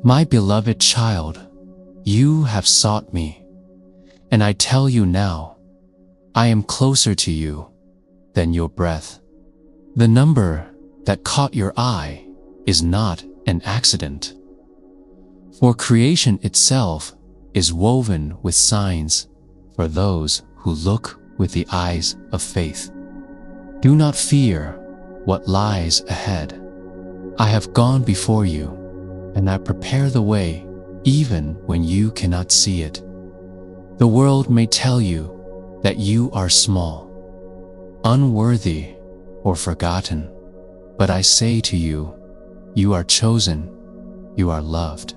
My beloved child, you have sought me, and I tell you now, I am closer to you than your breath. The number that caught your eye is not an accident, for creation itself is woven with signs for those who look with the eyes of faith. Do not fear what lies ahead. I have gone before you, and I prepare the way even when you cannot see it. The world may tell you that you are small, unworthy, or forgotten, but I say to you, you are chosen, you are loved,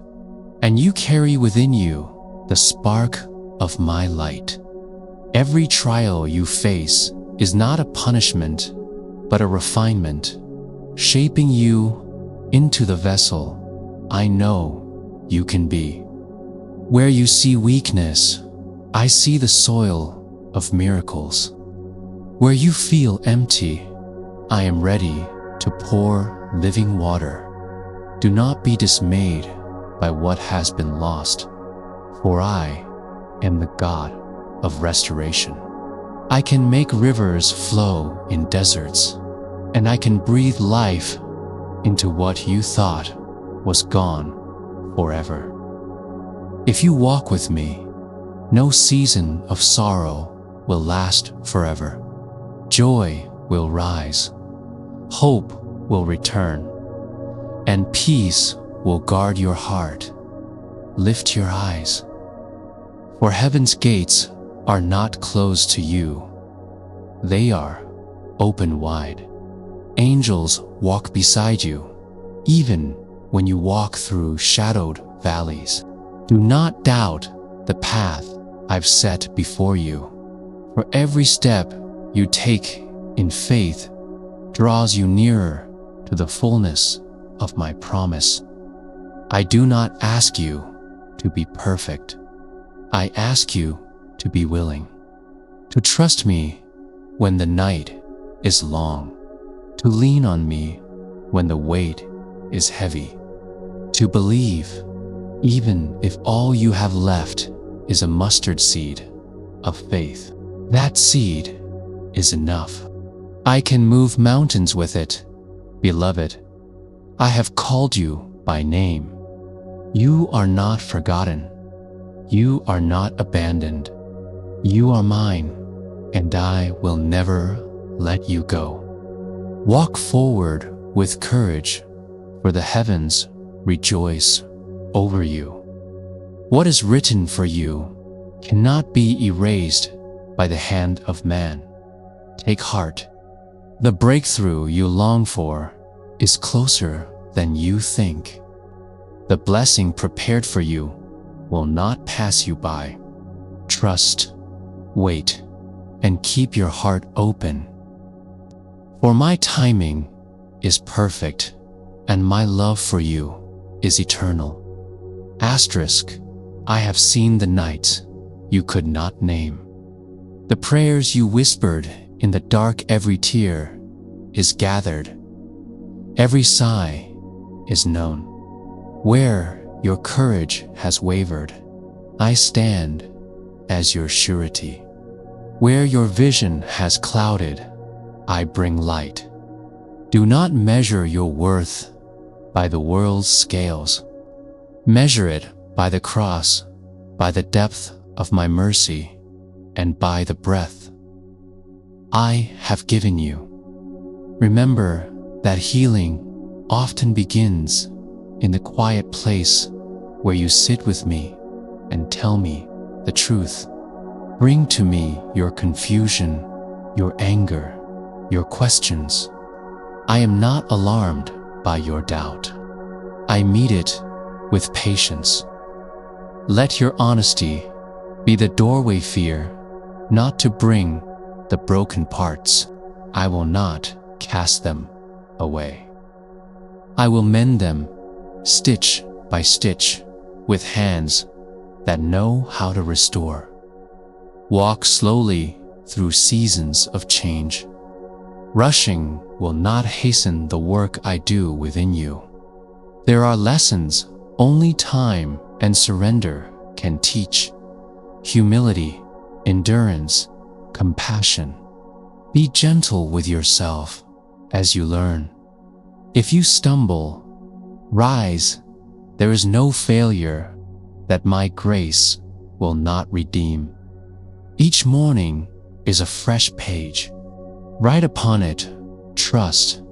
and you carry within you the spark of my light. Every trial you face is not a punishment, but a refinement, shaping you into the vessel I know you can be. Where you see weakness, I see the soil of miracles. Where you feel empty, I am ready to pour living water. Do not be dismayed by what has been lost, for I am the God of restoration. I can make rivers flow in deserts, and I can breathe life into what you thought was gone forever. If you walk with me, no season of sorrow will last forever. Joy will rise, hope will return, and peace will guard your heart. Lift your eyes, for heaven's gates are not closed to you. They are open wide. Angels walk beside you, even when you walk through shadowed valleys. Do not doubt the path I've set before you, for every step you take in faith draws you nearer to the fullness of my promise. I do not ask you to be perfect. I ask you to be willing, to trust me when the night is long, to lean on me when the weight is heavy, to believe even if all you have left is a mustard seed of faith. That seed is enough. I can move mountains with it. Beloved, I have called you by name. You are not forgotten. You are not abandoned. You are mine, and I will never let you go. Walk forward with courage, for the heavens rejoice over you. What is written for you cannot be erased by the hand of man. Take heart. The breakthrough you long for is closer than you think. The blessing prepared for you will not pass you by. Trust, wait, and keep your heart open. For my timing is perfect, and my love for you is eternal. Asterisk, I have seen the nights you could not name. The prayers you whispered in the dark, every tear is gathered. Every sigh is known. Where your courage has wavered, I stand as your surety. Where your vision has clouded, I bring light. Do not measure your worth by the world's scales. Measure it by the cross, by the depth of my mercy, and by the breath I have given you. Remember that healing often begins in the quiet place where you sit with me and tell me the truth. Bring to me your confusion, your anger, your questions. I am not alarmed by your doubt. I meet it with patience. Let your honesty be the doorway, fear not to bring the broken parts. I will not cast them away. I will mend them stitch by stitch with hands that know how to restore. Walk slowly through seasons of change. Rushing will not hasten the work I do within you. There are lessons only time and surrender can teach. Humility, endurance, compassion. Be gentle with yourself as you learn. If you stumble, rise. There is no failure that my grace will not redeem. Each morning is a fresh page. Write upon it trust,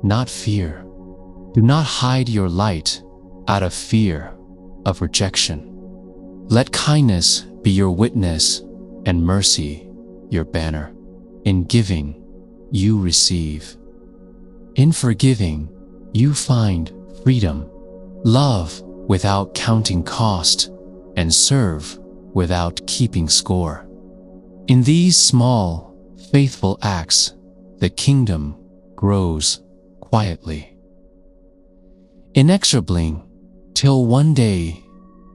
not fear. Do not hide your light out of fear of rejection. Let kindness be your witness and mercy your banner. In giving, you receive. In forgiving, you find freedom. Love without counting cost, and serve without keeping score. In these small, faithful acts, the kingdom grows quietly. Inexorably, till one day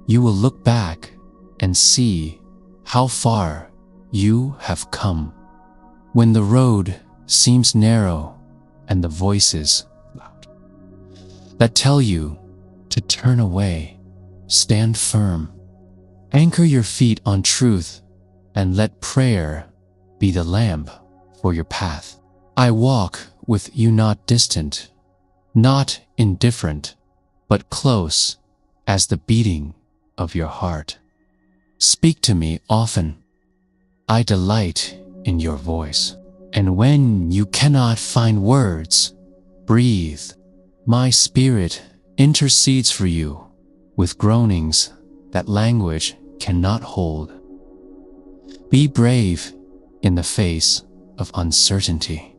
you will look back and see how far you have come. When the road seems narrow and the voices loud that tell you to turn away, stand firm. Anchor your feet on truth and let prayer be the lamp for your path. I walk with you, not distant, not indifferent, but close as the beating of your heart. Speak to me often. I delight in your voice. And when you cannot find words, breathe. My spirit intercedes for you with groanings that language cannot hold. Be brave in the face of uncertainty.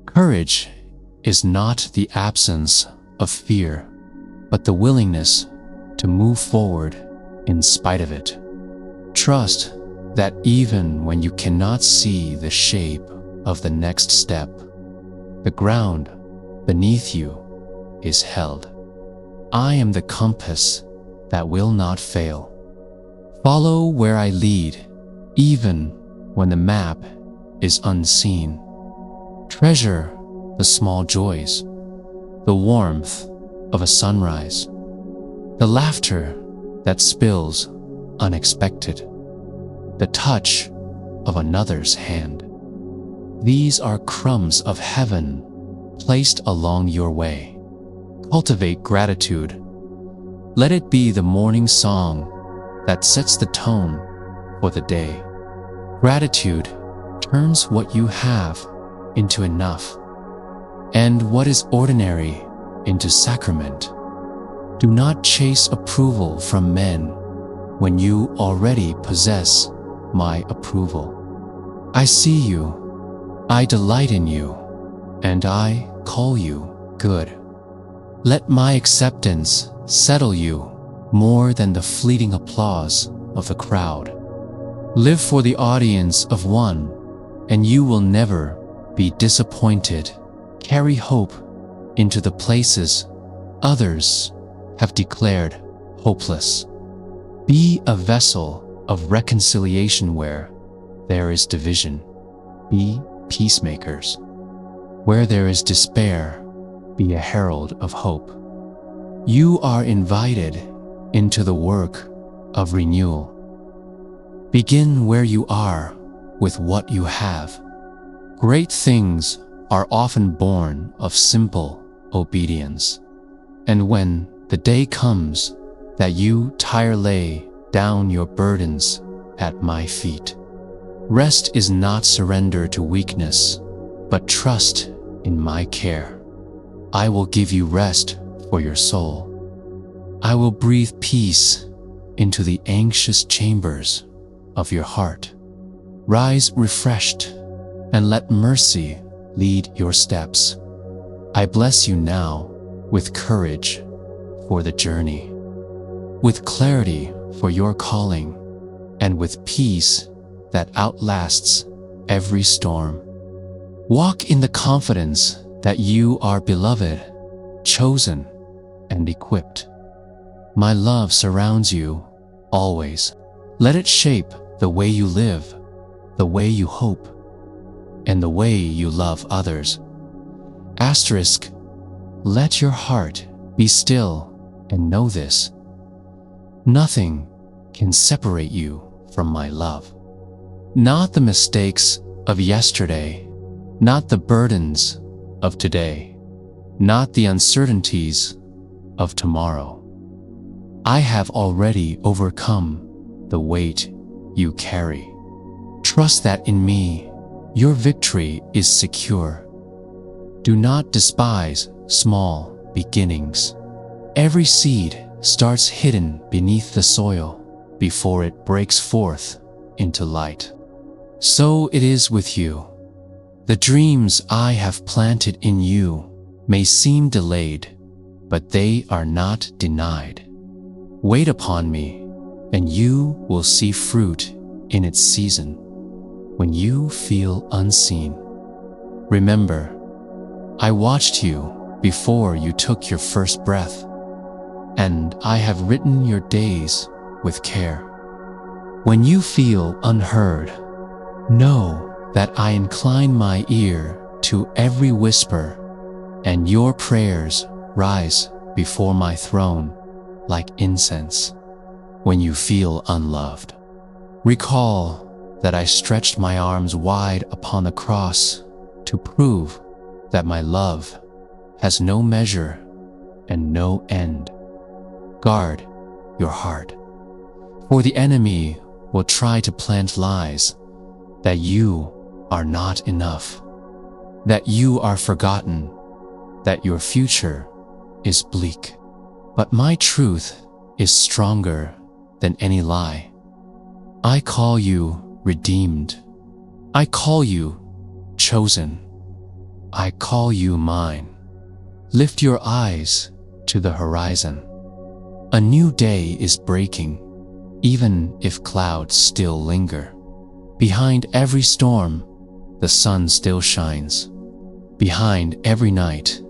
Courage is not the absence of fear, but the willingness to move forward in spite of it. Trust that even when you cannot see the shape of the next step, the ground beneath you is held. I am the compass that will not fail. Follow where I lead, even when the map is unseen. Treasure the small joys, the warmth of a sunrise, the laughter that spills unexpected, the touch of another's hand. These are crumbs of heaven placed along your way. Cultivate gratitude. Let it be the morning song that sets the tone for the day. Gratitude turns what you have into enough, and what is ordinary into sacrament. Do not chase approval from men when you already possess my approval. I see you, I delight in you, and I call you good. Let my acceptance settle you more than the fleeting applause of the crowd. Live for the audience of one, and you will never be disappointed. Carry hope into the places others have declared hopeless. Be a vessel of reconciliation where there is division. Be peacemakers. Where there is despair, be a herald of hope. You are invited into the work of renewal. Begin where you are with what you have. Great things are often born of simple obedience. And when the day comes that you lay down your burdens at my feet, rest is not surrender to weakness, but trust in my care. I will give you rest for your soul. I will breathe peace into the anxious chambers of your heart. Rise refreshed and let mercy lead your steps. I bless you now with courage for the journey, with clarity for your calling, and with peace that outlasts every storm. Walk in the confidence that you are beloved, chosen, and equipped. My love surrounds you always. Let it shape the way you live, the way you hope, and the way you love others. Asterisk, let your heart be still and know this. Nothing can separate you from my love. Not the mistakes of yesterday, not the burdens of today, not the uncertainties of tomorrow. I have already overcome the weight you carry. Trust that in me, your victory is secure. Do not despise small beginnings. Every seed starts hidden beneath the soil before it breaks forth into light. So it is with you. The dreams I have planted in you may seem delayed, but they are not denied. Wait upon me, and you will see fruit in its season. When you feel unseen, remember, I watched you before you took your first breath, and I have written your days with care. When you feel unheard, know that I incline my ear to every whisper, and your prayers rise before my throne like incense. When you feel unloved, recall that I stretched my arms wide upon the cross to prove that my love has no measure and no end. Guard your heart, for the enemy will try to plant lies that you are not enough, that you are forgotten, that your future is bleak. But my truth is stronger than any lie. I call you redeemed. I call you chosen. I call you mine. Lift your eyes to the horizon. A new day is breaking, even if clouds still linger. Behind every storm, the sun still shines. Behind every night,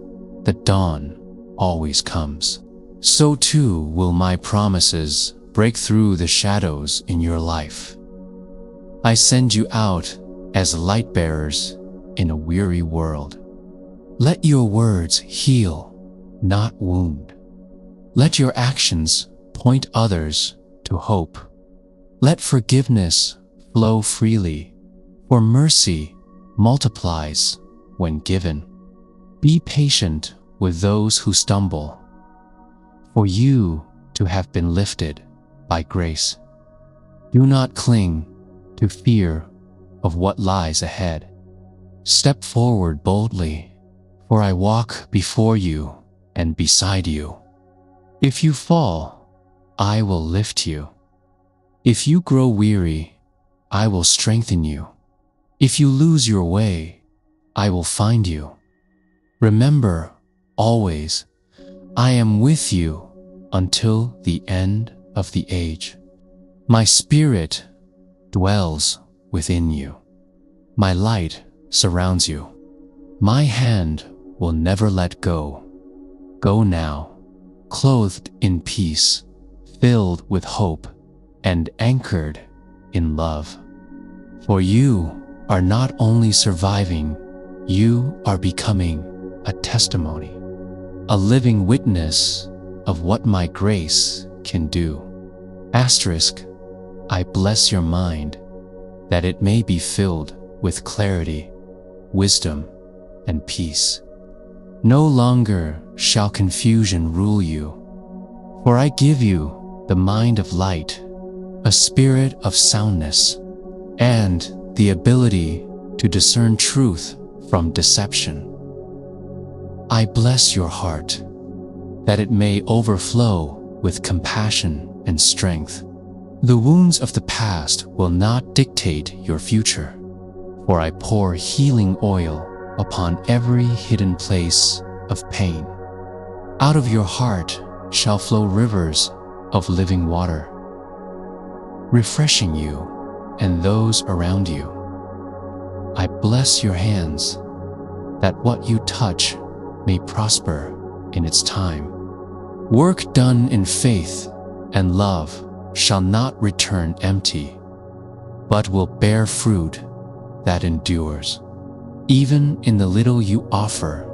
the dawn always comes. So too will my promises break through the shadows in your life. I send you out as light bearers in a weary world. Let your words heal, not wound. Let your actions point others to hope. Let forgiveness flow freely, for mercy multiplies when given. Be patient with those who stumble, for you to have been lifted by grace. Do not cling to fear of what lies ahead. Step forward boldly, for I walk before you and beside you. If you fall, I will lift you. If you grow weary, I will strengthen you. If you lose your way, I will find you. Remember always, I am with you until the end of the age. My spirit dwells within you. My light surrounds you. My hand will never let go. Go now, clothed in peace, filled with hope, and anchored in love. For you are not only surviving, you are becoming a testimony, a living witness of what my grace can do. Asterisk, I bless your mind, that it may be filled with clarity, wisdom, and peace. No longer shall confusion rule you, for I give you the mind of light, a spirit of soundness, and the ability to discern truth from deception. I bless your heart, that it may overflow with compassion and strength. The wounds of the past will not dictate your future, for I pour healing oil upon every hidden place of pain. Out of your heart shall flow rivers of living water, refreshing you and those around you. I bless your hands, that what you touch may prosper in its time. Work done in faith and love shall not return empty, but will bear fruit that endures. Even in the little you offer,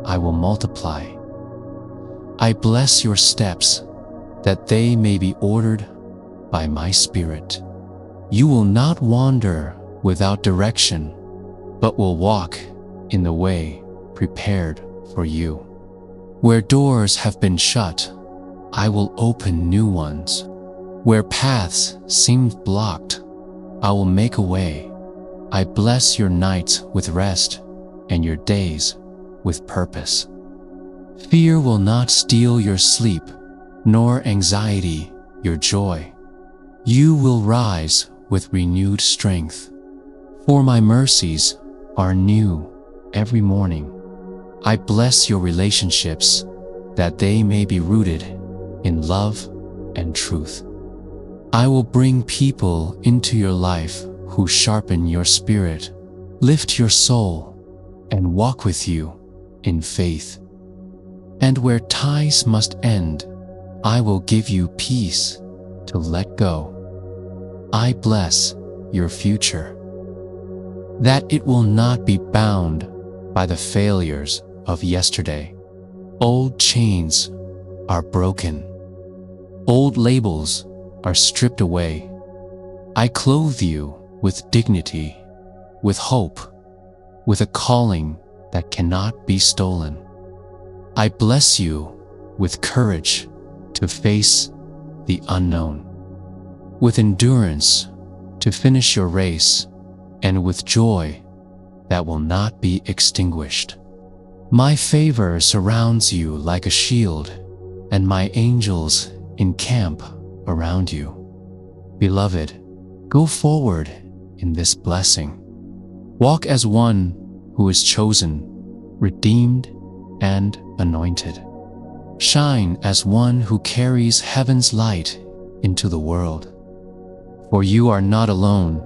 I will multiply. I bless your steps, that they may be ordered by my Spirit. You will not wander without direction, but will walk in the way prepared for you. Where doors have been shut, I will open new ones. Where paths seemed blocked, I will make a way. I bless your nights with rest and your days with purpose. Fear will not steal your sleep, nor anxiety your joy. You will rise with renewed strength, for my mercies are new every morning. I bless your relationships that they may be rooted in love and truth. I will bring people into your life who sharpen your spirit, lift your soul, and walk with you in faith. And where ties must end, I will give you peace to let go. I bless your future, that it will not be bound by the failures of yesterday. Old chains are broken. Old labels are stripped away. I clothe you with dignity, with hope, with a calling that cannot be stolen. I bless you with courage to face the unknown, with endurance to finish your race, and with joy that will not be extinguished. My favor surrounds you like a shield, and my angels encamp around you. Beloved, go forward in this blessing. Walk as one who is chosen, redeemed, and anointed. Shine as one who carries heaven's light into the world. For you are not alone.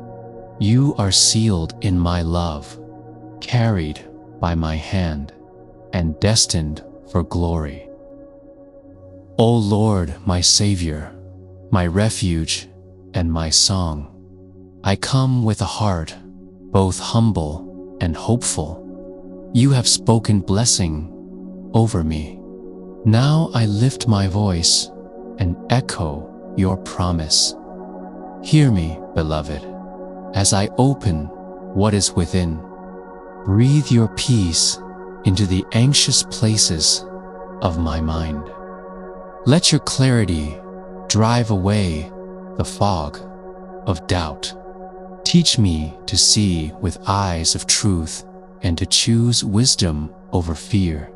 You are sealed in my love, carried by my hand, and destined for glory. O Lord, my Savior, my refuge and my song, I come with a heart both humble and hopeful. You have spoken blessing over me. Now I lift my voice and echo your promise. Hear me, beloved, as I open what is within. Breathe your peace into the anxious places of my mind. Let your clarity drive away the fog of doubt. Teach me to see with eyes of truth and to choose wisdom over fear.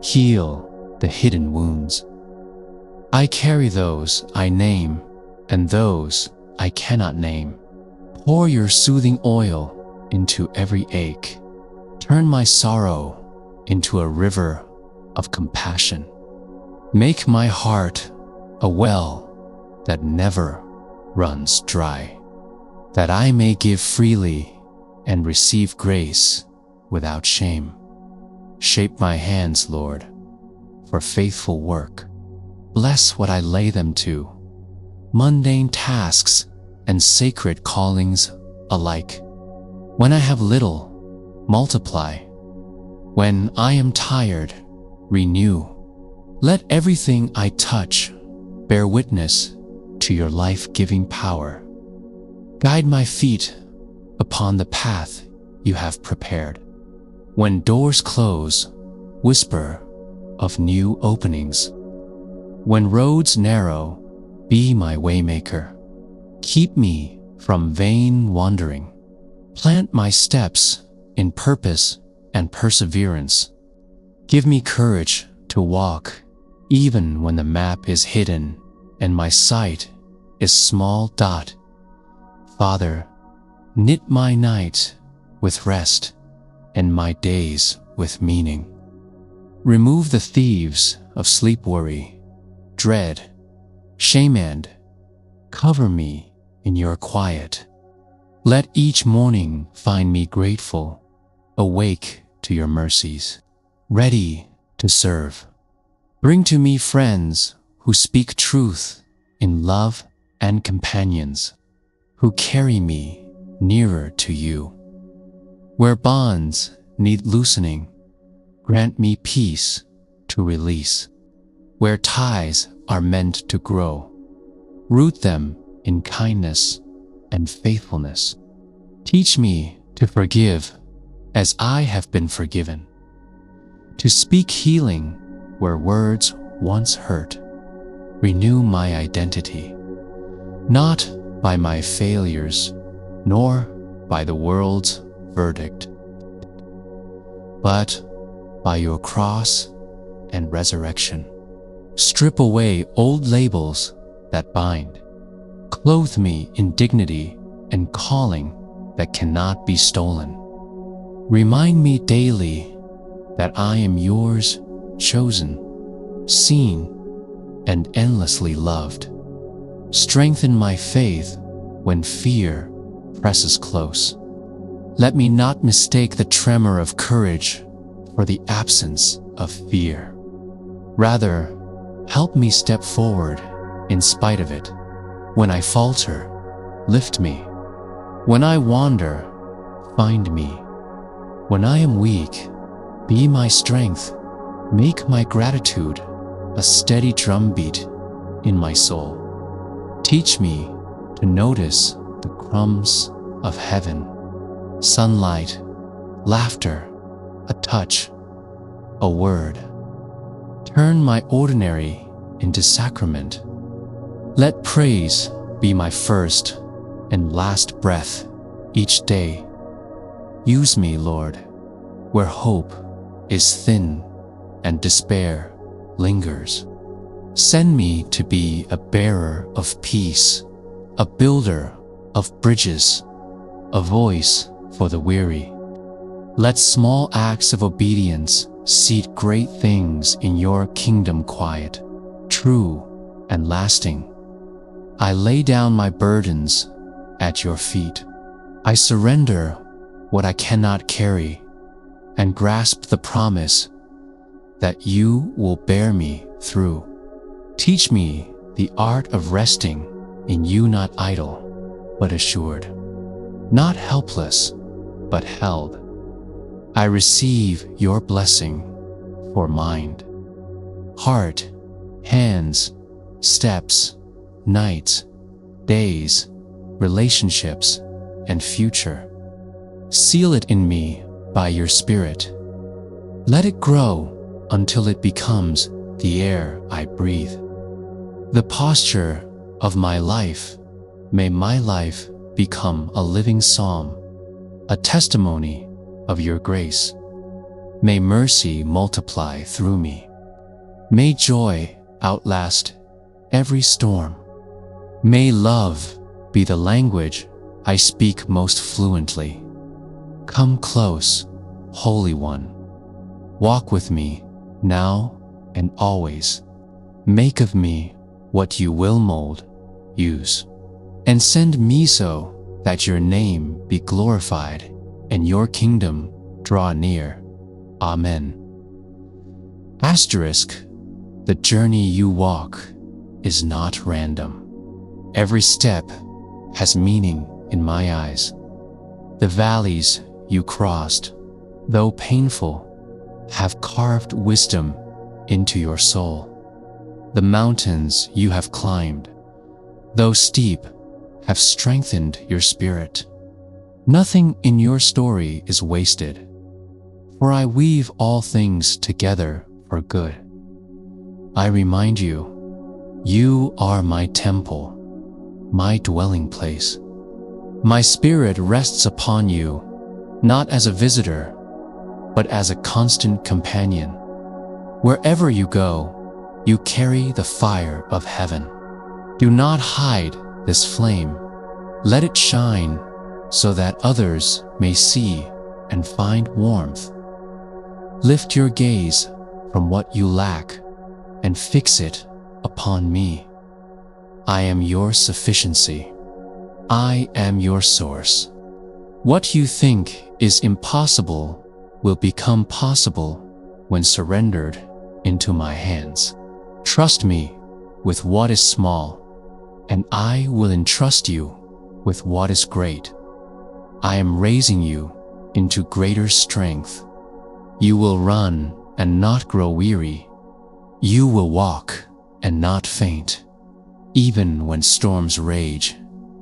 Heal the hidden wounds. I carry those I name and those I cannot name. Pour your soothing oil into every ache. Turn my sorrow into a river of compassion. Make my heart a well that never runs dry, that I may give freely and receive grace without shame. Shape my hands, Lord, for faithful work. Bless what I lay them to, mundane tasks and sacred callings alike. When I have little, multiply. When I am tired, renew. Let everything I touch bear witness to your life-giving power. Guide my feet upon the path you have prepared. When doors close, whisper of new openings. When roads narrow, be my waymaker. Keep me from vain wandering. Plant my steps in purpose and perseverance. Give me courage to walk even when the map is hidden and my sight is small dot. Father, knit my night with rest and my days with meaning. Remove the thieves of sleep worry, dread, shame, and cover me in your quiet. Let each morning find me grateful, awake to your mercies, ready to serve. Bring to me friends who speak truth in love and companions, who carry me nearer to you. Where bonds need loosening, grant me peace to release. Where ties are meant to grow. Root them in kindness and faithfulness. Teach me to forgive as I have been forgiven, to speak healing where words once hurt. Renew my identity, not by my failures, nor by the world's verdict, but by your cross and resurrection. Strip away old labels that bind. Clothe me in dignity and calling that cannot be stolen. Remind me daily that I am yours, chosen, seen, and endlessly loved. Strengthen my faith when fear presses close. Let me not mistake the tremor of courage for the absence of fear. Rather, help me step forward in spite of it. When I falter, lift me. When I wander, find me. When I am weak, be my strength. Make my gratitude a steady drumbeat in my soul. Teach me to notice the crumbs of heaven, sunlight, laughter, a touch, a word. Turn my ordinary into sacrament. Let praise be my first and last breath each day. Use me, Lord, where hope is thin and despair lingers. Send me to be a bearer of peace, a builder of bridges, a voice for the weary. Let small acts of obedience seed great things in your kingdom, quiet, true, and lasting. I lay down my burdens at your feet. I surrender what I cannot carry and grasp the promise that you will bear me through. Teach me the art of resting in you, not idle, but assured, not helpless, but held. I receive your blessing for mind, heart, hands, steps, nights, days, relationships, and future. Seal it in me by your Spirit. Let it grow until it becomes the air I breathe. The posture of my life, may my life become a living psalm, a testimony of your grace. May mercy multiply through me. May joy outlast every storm. May love be the language I speak most fluently. Come close, Holy One. Walk with me now and always. Make of me what you will mold, use, and send me so that your name be glorified and your kingdom draw near. Amen. Asterisk, the journey you walk is not random. Every step has meaning in my eyes. The valleys you crossed, though painful, have carved wisdom into your soul. The mountains you have climbed, though steep, have strengthened your spirit. Nothing in your story is wasted, for I weave all things together for good. I remind you, you are my temple, my dwelling place. My spirit rests upon you, not as a visitor, but as a constant companion. Wherever you go, you carry the fire of heaven. Do not hide this flame. Let it shine so that others may see and find warmth. Lift your gaze from what you lack and fix it upon me. I am your sufficiency. I am your source. What you think is impossible will become possible when surrendered into my hands. Trust me with what is small, and I will entrust you with what is great. I am raising you into greater strength. You will run and not grow weary. You will walk and not faint. Even when storms rage,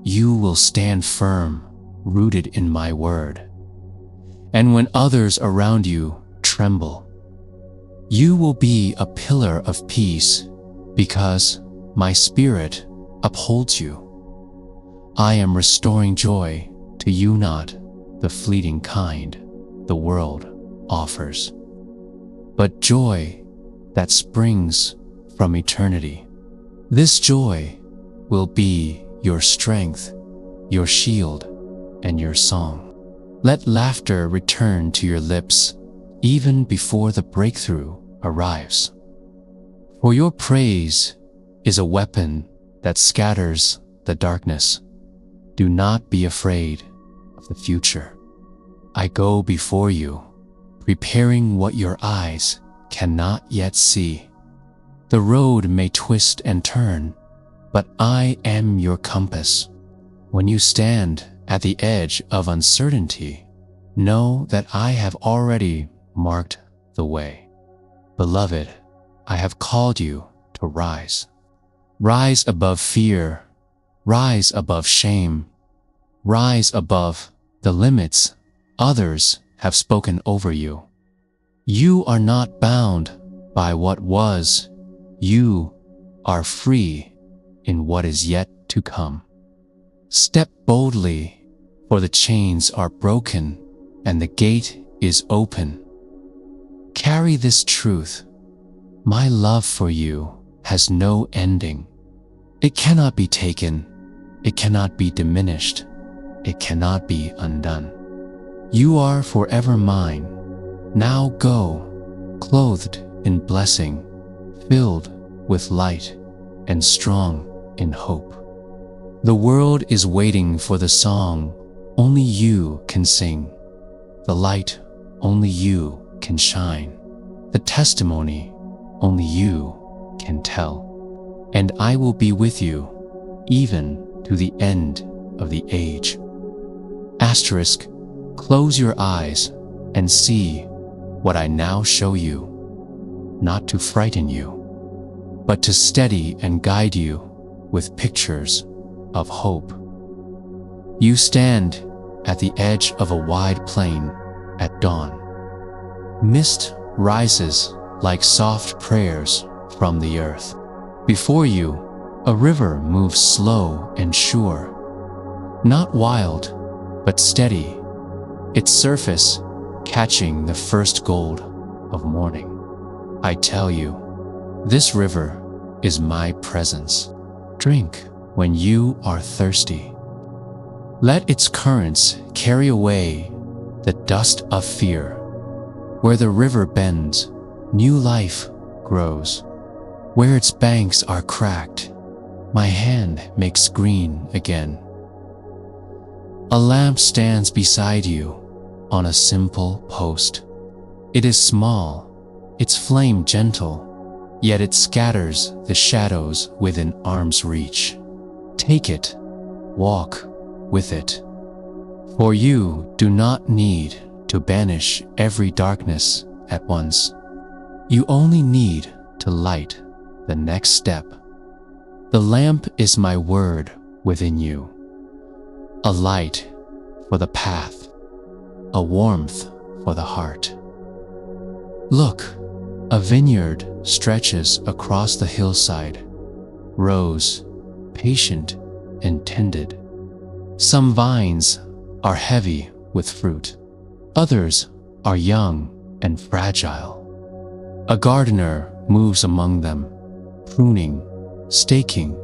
you will stand firm, rooted in my word. And when others around you tremble, you will be a pillar of peace, because my spirit upholds you. I am restoring joy to you, not the fleeting kind the world offers, but joy that springs from eternity. This joy will be your strength, your shield, and your song. Let laughter return to your lips even before the breakthrough arrives. For your praise is a weapon that scatters the darkness. Do not be afraid of the future. I go before you, preparing what your eyes cannot yet see. The road may twist and turn, but I am your compass. When you stand at the edge of uncertainty, know that I have already marked the way. Beloved, I have called you to rise. Rise above fear, rise above shame, rise above the limits others have spoken over you. You are not bound by what was. You are free in what is yet to come. Step boldly, for the chains are broken and the gate is open. Carry this truth. My love for you has no ending. It cannot be taken. It cannot be diminished. It cannot be undone. You are forever mine. Now go, clothed in blessing, filled with light, and strong in hope. The world is waiting for the song only you can sing, the light only you can shine, the testimony only you can tell. And I will be with you even to the end of the age. Asterisk, close your eyes and see what I now show you, not to frighten you, but to steady and guide you with pictures of hope. You stand at the edge of a wide plain at dawn. Mist rises like soft prayers from the earth. Before you, a river moves slow and sure, not wild, but steady, its surface catching the first gold of morning. I tell you, this river is my presence. Drink when you are thirsty. Let its currents carry away the dust of fear. Where the river bends, new life grows. Where its banks are cracked, my hand makes green again. A lamp stands beside you on a simple post. It is small, its flame gentle, yet it scatters the shadows within arm's reach. Take it, walk with it. For you do not need to banish every darkness at once. You only need to light the next step. The lamp is my word within you, a light for the path, a warmth for the heart. Look, a vineyard stretches across the hillside, rows, patient and tended. Some vines are heavy with fruit, others are young and fragile. A gardener moves among them, pruning, staking,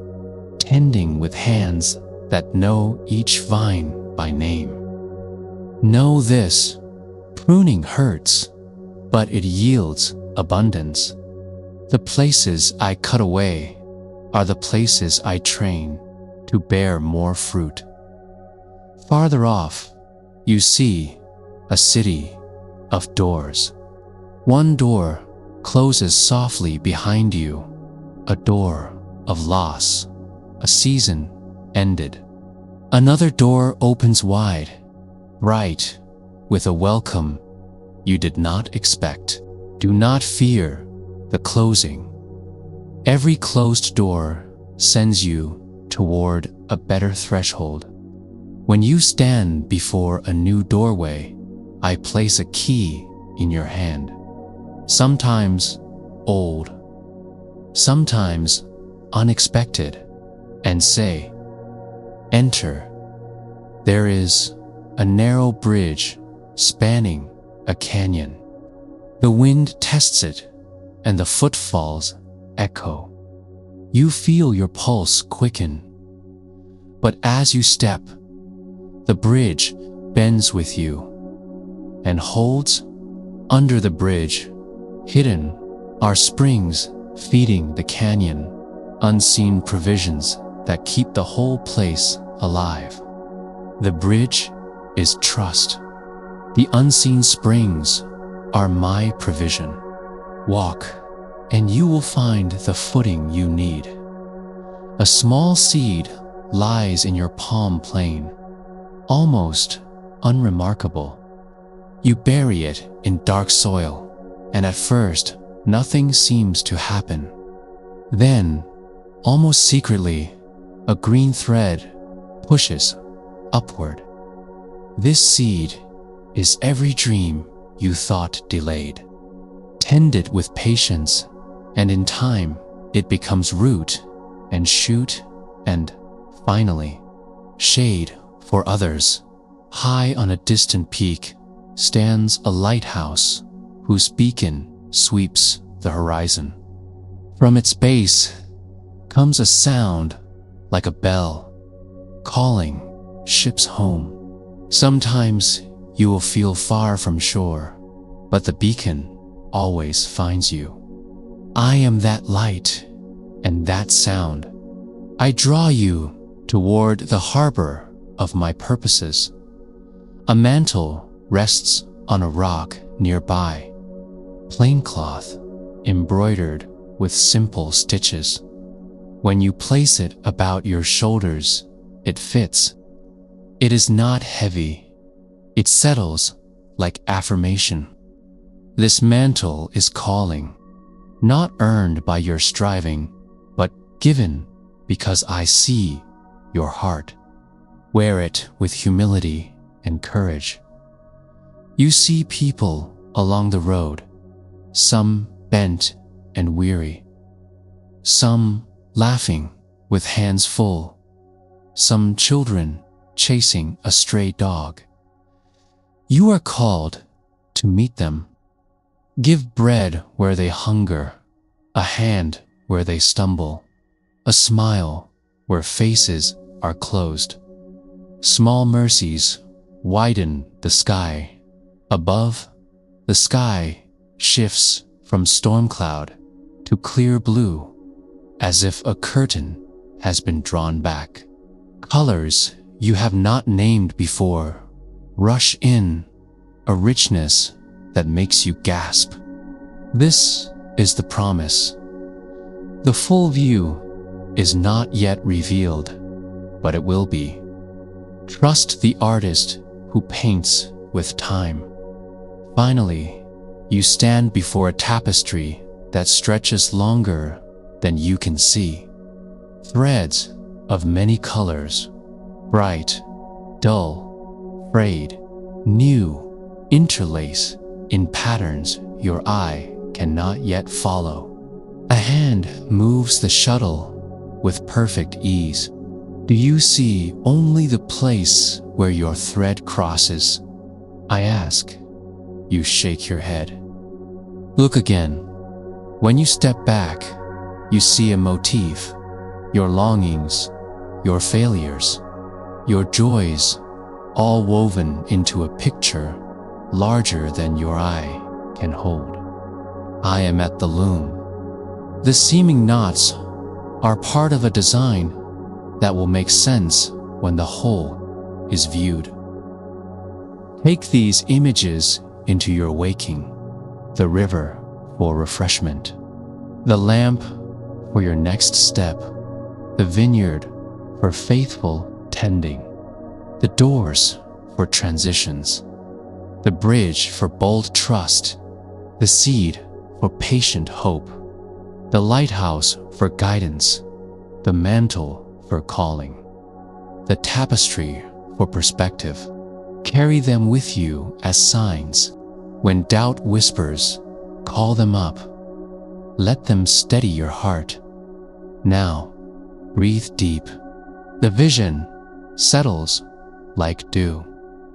tending with hands that know each vine by name. Know this, pruning hurts, but it yields abundance. The places I cut away are the places I train to bear more fruit. Farther off, you see a city of doors. One door closes softly behind you, a door of loss, a season ended. Another door opens wide, bright, with a welcome you did not expect. Do not fear the closing. Every closed door sends you toward a better threshold. When you stand before a new doorway, I place a key in your hand. Sometimes old, sometimes unexpected, and say, enter. There is a narrow bridge spanning a canyon. The wind tests it, and the footfalls echo. You feel your pulse quicken. But as you step, the bridge bends with you and holds. Under the bridge, hidden, are springs feeding the canyon, unseen provisions that keep the whole place alive. The bridge is trust. The unseen springs are my provision. Walk, and you will find the footing you need. A small seed lies in your palm plain, almost unremarkable. You bury it in dark soil, and at first, nothing seems to happen. Then, almost secretly, a green thread pushes upward. This seed is every dream you thought delayed. Tend it with patience, and in time, it becomes root and shoot and, finally, shade for others. High on a distant peak stands a lighthouse whose beacon sweeps the horizon. From its base comes a sound like a bell, calling ships home. Sometimes you will feel far from shore, but the beacon always finds you. I am that light and that sound. I draw you toward the harbor of my purposes. A mantle rests on a rock nearby, plain cloth embroidered with simple stitches. When you place it about your shoulders, it fits. It is not heavy. It settles like affirmation. This mantle is calling, not earned by your striving, but given because I see your heart. Wear it with humility and courage. You see people along the road, some bent and weary, some laughing with hands full, some children chasing a stray dog. You are called to meet them. Give bread where they hunger, a hand where they stumble, a smile where faces are closed. Small mercies widen the sky. Above, the sky shifts from storm cloud to clear blue, as if a curtain has been drawn back. Colors you have not named before rush in, a richness that makes you gasp. This is the promise. The full view is not yet revealed, but it will be. Trust the artist who paints with time. Finally, you stand before a tapestry that stretches longer than you can see. Threads of many colors, bright, dull, frayed, new, interlace in patterns your eye cannot yet follow. A hand moves the shuttle with perfect ease. Do you see only the place where your thread crosses? I ask. You shake your head. Look again. When you step back, you see a motif, your longings, your failures, your joys, all woven into a picture larger than your eye can hold. I am at the loom. The seeming knots are part of a design that will make sense when the whole is viewed. Take these images into your waking, the river for refreshment, the lamp for your next step, the vineyard for faithful tending, the doors for transitions, the bridge for bold trust, the seed for patient hope. the lighthouse for guidance, the mantle for calling, the tapestry for perspective. Carry them with you as signs. When doubt whispers, call them up. Let them steady your heart. Now, breathe deep. The vision settles like dew.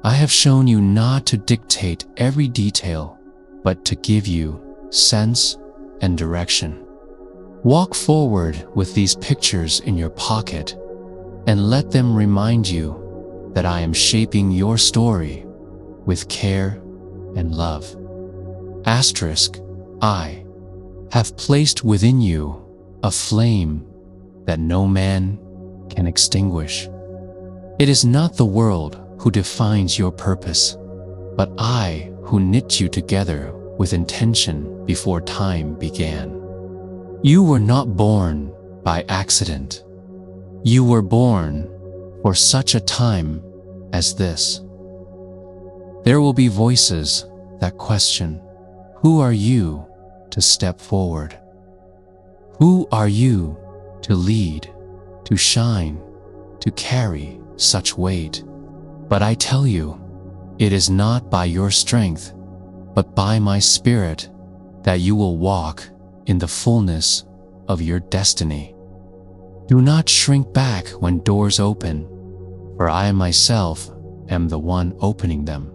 I have shown you not to dictate every detail, but to give you sense and direction. Walk forward with these pictures in your pocket and let them remind you that I am shaping your story with care and love. Asterisk, I have placed within you a flame that no man can extinguish. It is not the world who defines your purpose, but I who knit you together with intention before time began. You were not born by accident. You were born for such a time as this. There will be voices that question, who are you to step forward? Who are you to lead, to shine, to carry such weight? But I tell you, it is not by your strength, but by my Spirit that you will walk in the fullness of your destiny. Do not shrink back when doors open, for I myself am the one opening them.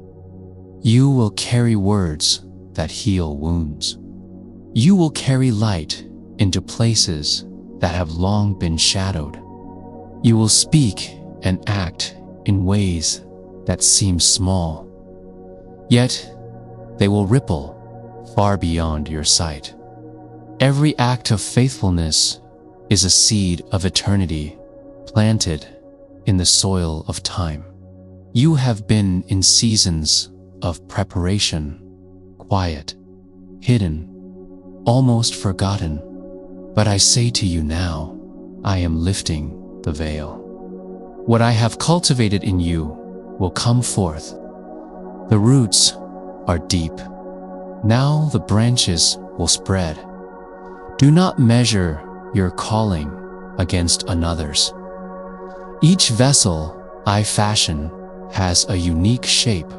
You will carry words that heal wounds. You will carry light into places that have long been shadowed. You will speak and act in ways that seem small, yet they will ripple far beyond your sight. Every act of faithfulness is a seed of eternity planted in the soil of time. You have been in seasons of preparation, quiet, hidden, almost forgotten. But I say to you now, I am lifting the veil. What I have cultivated in you will come forth. The roots are deep. Now the branches will spread. Do not measure your calling against another's. Each vessel I fashion has a unique shape,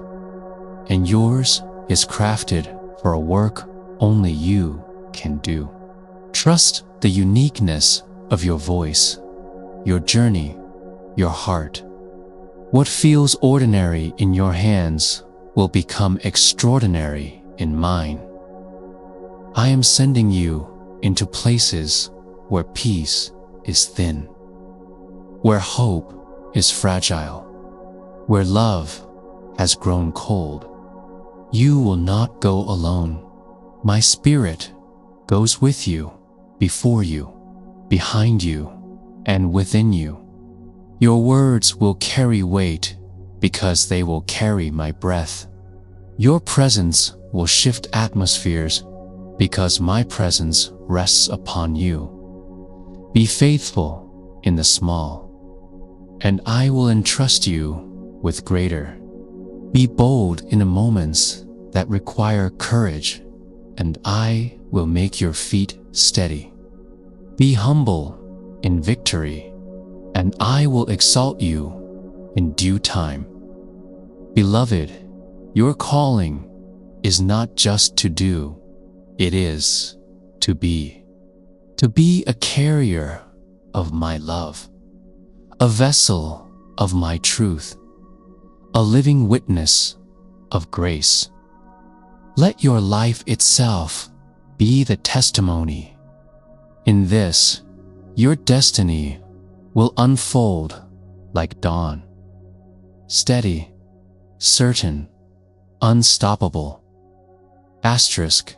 and yours is crafted for a work only you can do. Trust the uniqueness of your voice, your journey, your heart. What feels ordinary in your hands will become extraordinary in mine. I am sending you into places where peace is thin, where hope is fragile, where love has grown cold. You will not go alone. My Spirit goes with you, before you, behind you, and within you. Your words will carry weight because they will carry my breath. Your presence will shift atmospheres because my presence rests upon you. Be faithful in the small, and I will entrust you with greater. Be bold in the moments that require courage, and I will make your feet steady. Be humble in victory, and I will exalt you in due time. Beloved, your calling is not just to do, it is to be. To be a carrier of my love, a vessel of my truth, a living witness of grace. Let your life itself be the testimony. In this, your destiny will unfold like dawn. Steady, certain, unstoppable. Asterisk,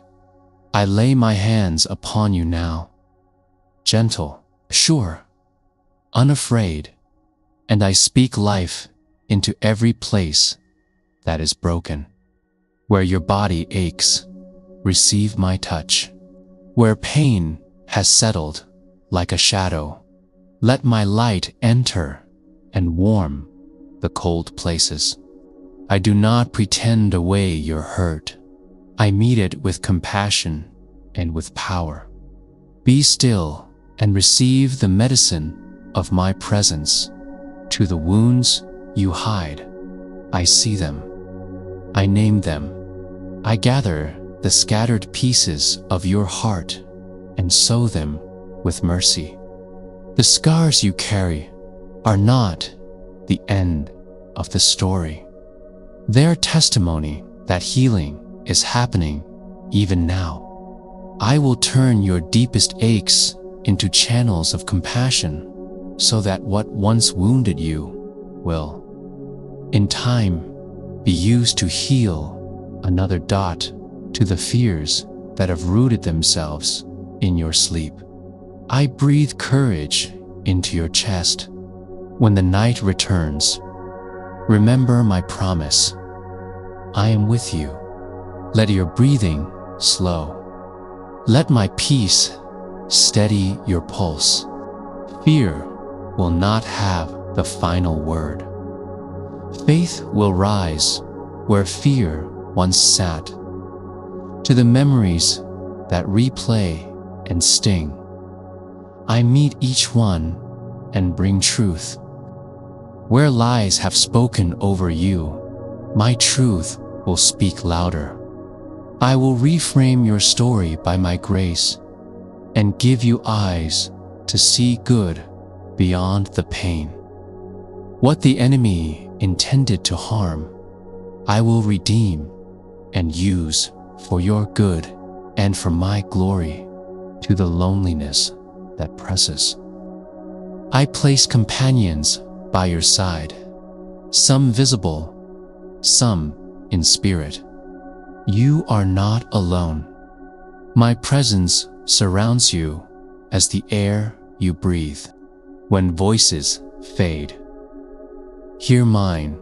I lay my hands upon you now. Gentle, sure, unafraid, and I speak life into every place that is broken. Where your body aches, receive my touch. Where pain has settled like a shadow, let my light enter and warm the cold places. I do not pretend away your hurt. I meet it with compassion and with power. Be still and receive the medicine of my presence. To the wounds you hide, I see them. I name them. I gather the scattered pieces of your heart and sew them with mercy. The scars you carry are not the end of the story. They're testimony that healing is happening even now. I will turn your deepest aches into channels of compassion so that what once wounded you will, in time, be used to heal another dot to the fears that have rooted themselves in your sleep. I breathe courage into your chest. When the night returns, remember my promise. I am with you. Let your breathing slow. Let my peace steady your pulse. Fear will not have the final word. Faith will rise where fear once sat. To the memories that replay and sting, I meet each one and bring truth. Where lies have spoken over you, my truth will speak louder. I will reframe your story by my grace and give you eyes to see good beyond the pain. What the enemy intended to harm, I will redeem and use for your good and for my glory to the loneliness that presses. I place companions by your side, some visible, some in spirit. You are not alone. My presence surrounds you as the air you breathe. When voices fade, hear mine.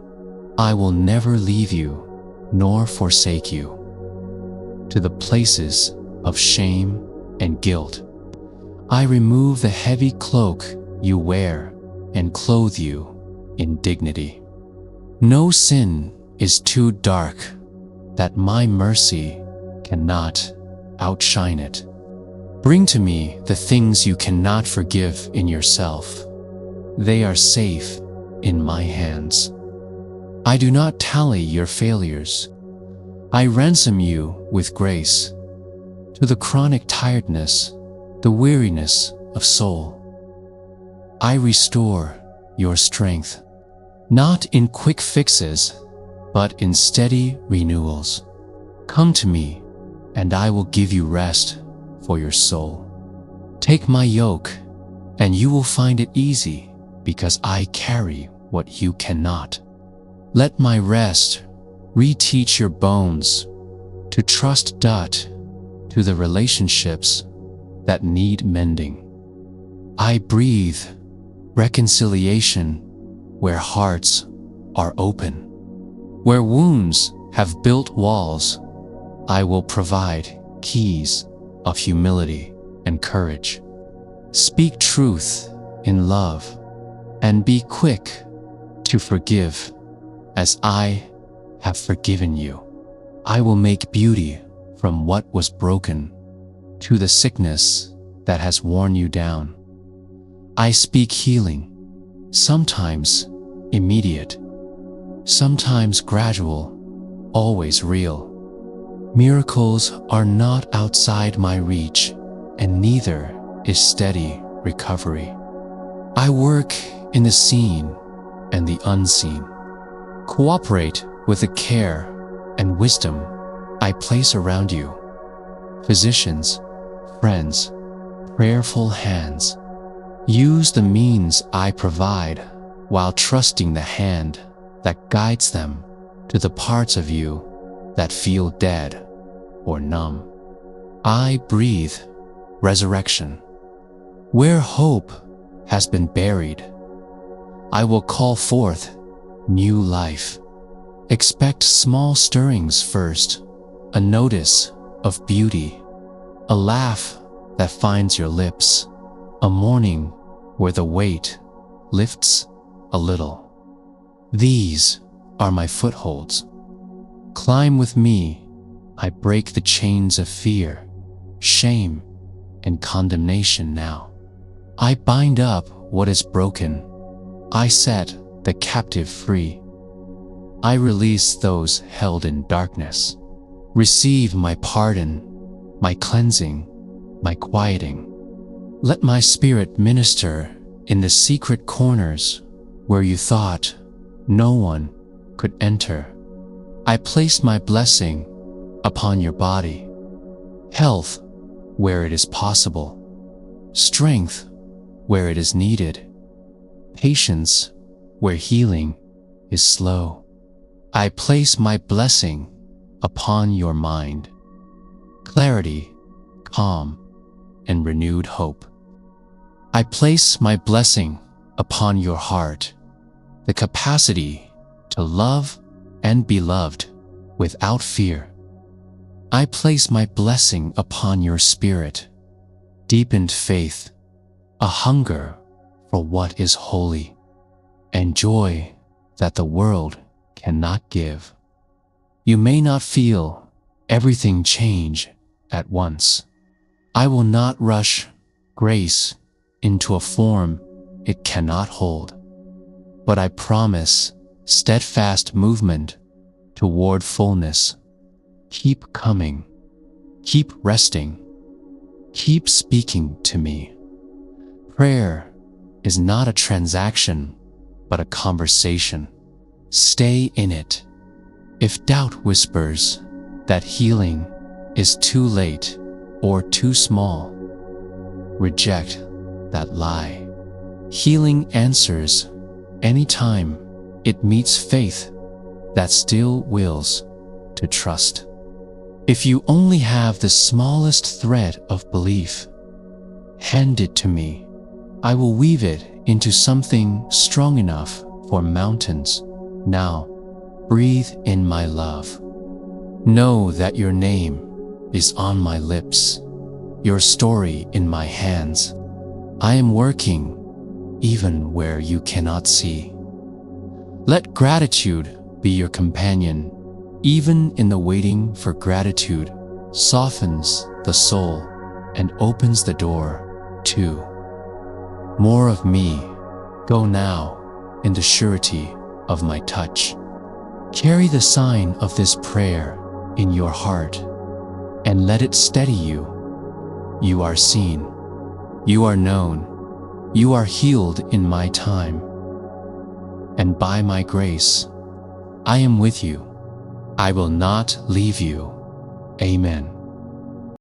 I will never leave you nor forsake you. To the places of shame and guilt, I remove the heavy cloak you wear and clothe you in dignity. No sin is too dark that my mercy cannot outshine it. Bring to me the things you cannot forgive in yourself. They are safe in my hands. I do not tally your failures. I ransom you with grace. To the chronic tiredness, the weariness of soul, I restore your strength, not in quick fixes, but in steady renewals. Come to me, and I will give you rest for your soul. Take my yoke, and you will find it easy, because I carry what you cannot. Let my rest reteach your bones to trust to the relationships that need mending. I breathe reconciliation where hearts are open. Where wounds have built walls, I will provide keys of humility and courage. Speak truth in love and be quick to forgive as I have forgiven you. I will make beauty from what was broken to the sickness that has worn you down. I speak healing, sometimes immediate, sometimes gradual, always real. Miracles are not outside my reach, and neither is steady recovery. I work in the seen and the unseen. Cooperate with the care and wisdom I place around you. Physicians, friends, prayerful hands. Use the means I provide while trusting the hand that guides them to the parts of you that feel dead or numb. I breathe resurrection. Where hope has been buried, I will call forth new life. Expect small stirrings first, a notice of beauty, a laugh that finds your lips, a morning where the weight lifts a little. These are my footholds. Climb with me, I break the chains of fear, shame, and condemnation now. I bind up what is broken. I set the captive free. I release those held in darkness. Receive my pardon, my cleansing, my quieting. Let my spirit minister in the secret corners where you thought no one could enter. I place my blessing upon your body, health where it is possible, strength where it is needed, patience where healing is slow. I place my blessing upon your mind, clarity, calm, and renewed hope. I place my blessing upon your heart, the capacity to love and be loved without fear. I place my blessing upon your spirit, deepened faith, a hunger for what is holy, and joy that the world cannot give. You may not feel everything change at once. I will not rush grace into a form it cannot hold, but I promise steadfast movement toward fullness. Keep coming, keep resting, keep speaking to me. Prayer is not a transaction, but a conversation. Stay in it. If doubt whispers that healing is too late or too small, reject that lie. Healing answers anytime it meets faith that still wills to trust. If you only have the smallest thread of belief, hand it to me. I will weave it into something strong enough for mountains. Now, breathe in my love. Know that your name is on my lips, your story in my hands. I am working even where you cannot see. Let gratitude be your companion. Even in the waiting for gratitude softens the soul and opens the door to more of me. Go now in the surety of my touch. Carry the sign of this prayer in your heart and let it steady you. You are seen. You are known. You are healed in my time. And by my grace, I am with you. I will not leave you. Amen.